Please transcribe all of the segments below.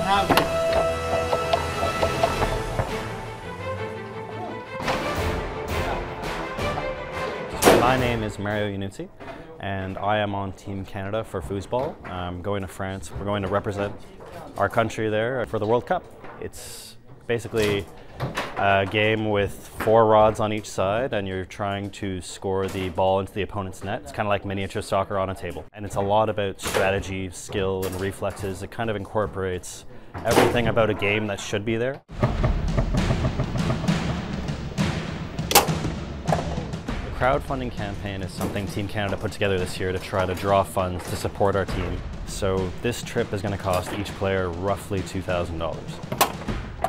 have it. My name is Mario Iannuzzi, and I am on Team Canada for foosball. I'm going to France. We're going to represent our country there for the World Cup. It's basically a game with 4 rods on each side, and you're trying to score the ball into the opponent's net. It's kind of like miniature soccer on a table. And it's a lot about strategy, skill, and reflexes. It kind of incorporates everything about a game that should be there. Crowdfunding campaign is something Team Canada put together this year to try to draw funds to support our team. So this trip is going to cost each player roughly $2,000.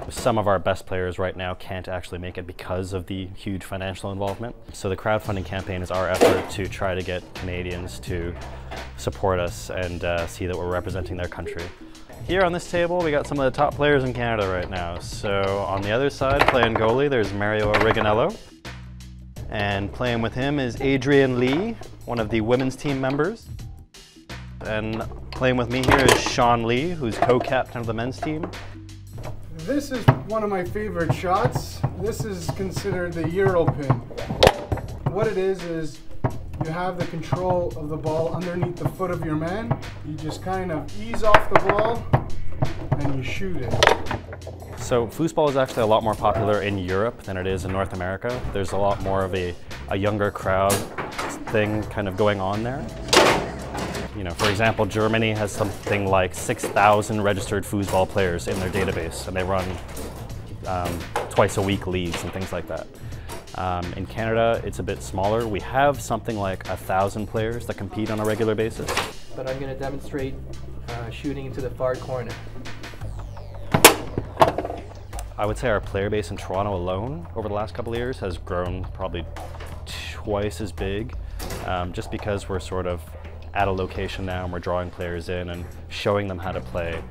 Some of our best players right now can't actually make it because of the huge financial involvement. So the crowdfunding campaign is our effort to try to get Canadians to support us and see that we're representing their country. Here on this table we got some of the top players in Canada right now. So on the other side, playing goalie, there's Mario Originello. And playing with him is Adrian Lee, one of the women's team members. And playing with me here is Sean Lee, who's co-captain of the men's team. This is one of my favorite shots. This is considered the Euro pin. What it is you have the control of the ball underneath the foot of your man. You just kind of ease off the ball and you shoot it. So foosball is actually a lot more popular in Europe than it is in North America. There's a lot more of a younger crowd thing kind of going on there. You know, for example, Germany has something like 6,000 registered foosball players in their database, and they run twice a week leagues and things like that. In Canada, it's a bit smaller. We have something like 1,000 players that compete on a regular basis. But I'm going to demonstrate shooting into the far corner. I would say our player base in Toronto alone over the last couple of years has grown probably twice as big, just because we're sort of at a location now and we're drawing players in and showing them how to play.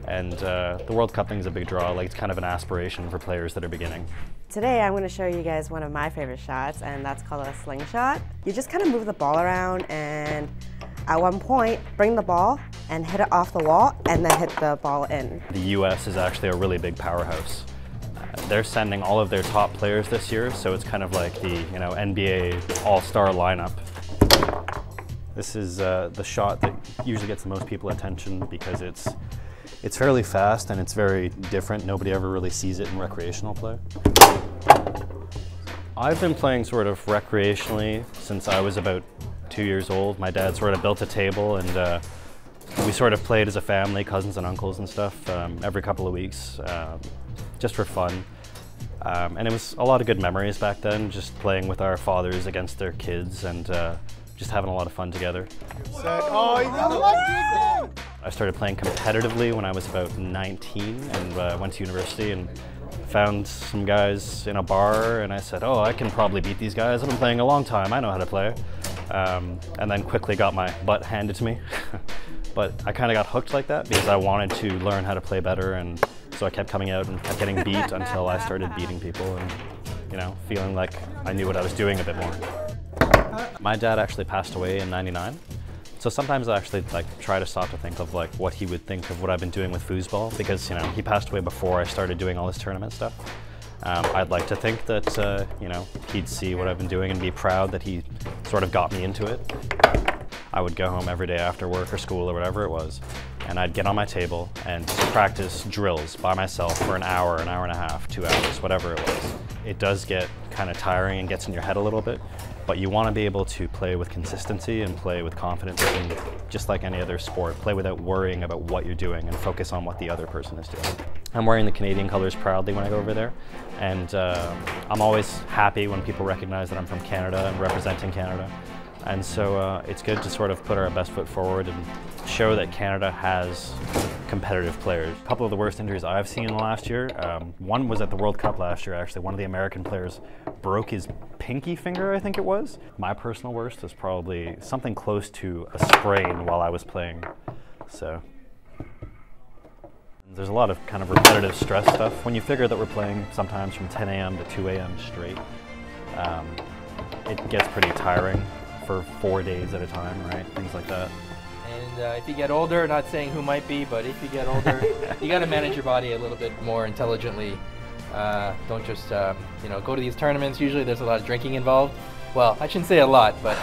And the World Cup thing is a big draw. Like, it's kind of an aspiration for players that are beginning. Today I'm going to show you guys one of my favorite shots, and that's called a slingshot. You just kind of move the ball around and at one point bring the ball and hit it off the wall and then hit the ball in. The US is actually a really big powerhouse. They're sending all of their top players this year, so it's kind of like the NBA all-star lineup. This is the shot that usually gets the most people attention because it's fairly fast and it's very different. Nobody ever really sees it in recreational play. I've been playing sort of recreationally since I was about 2 years old. My dad sort of built a table, and we sort of played as a family, cousins and uncles and stuff, every couple of weeks, just for fun. And it was a lot of good memories back then, just playing with our fathers against their kids and just having a lot of fun together. I started playing competitively when I was about 19 and went to university and found some guys in a bar, and I said, oh, I can probably beat these guys. I've been playing a long time. I know how to play. And then quickly got my butt handed to me. But I kind of got hooked like that because I wanted to learn how to play better, and so I kept coming out and kept getting beat until I started beating people and, you know, feeling like I knew what I was doing a bit more. My dad actually passed away in '99. So sometimes I actually try to stop to think of what he would think of what I've been doing with foosball, because he passed away before I started doing all this tournament stuff. I'd like to think that he'd see what I've been doing and be proud that he sort of got me into it. I would go home every day after work or school or whatever it was, and I'd get on my table and practice drills by myself for an hour and a half, 2 hours, whatever it was. It does get kind of tiring and gets in your head a little bit, but you want to be able to play with consistency and play with confidence, and just like any other sport, play without worrying about what you're doing and focus on what the other person is doing. I'm wearing the Canadian colors proudly when I go over there, and I'm always happy when people recognize that I'm from Canada and representing Canada. And so it's good to sort of put our best foot forward and show that Canada has competitive players. A couple of the worst injuries I've seen in the last year, one was at the World Cup last year actually. One of the American players broke his pinky finger, I think it was. My personal worst is probably something close to a sprain while I was playing. So there's a lot of kind of repetitive stress stuff. When you figure that we're playing sometimes from 10 a.m. to 2 a.m. straight, it gets pretty tiring for 4 days at a time, right? Things like that. And if you get older, not saying who might be, but if you get older, you got to manage your body a little bit more intelligently. Don't just go to these tournaments. Usually there's a lot of drinking involved. Well, I shouldn't say a lot, but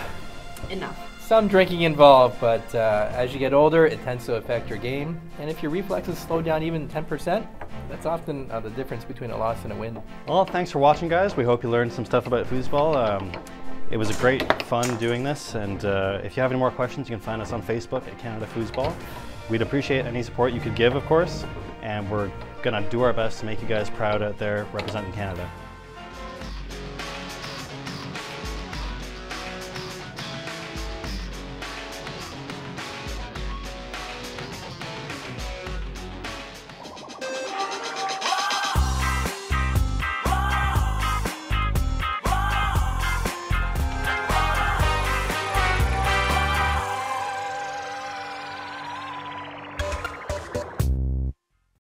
Enough. some drinking involved. But as you get older, it tends to affect your game. And if your reflexes slow down even 10%, that's often the difference between a loss and a win. Well, thanks for watching, guys. We hope you learned some stuff about foosball. It was a great fun doing this, and if you have any more questions, you can find us on Facebook at Canada Foosball. We'd appreciate any support you could give, of course, and we're gonna do our best to make you guys proud out there representing Canada.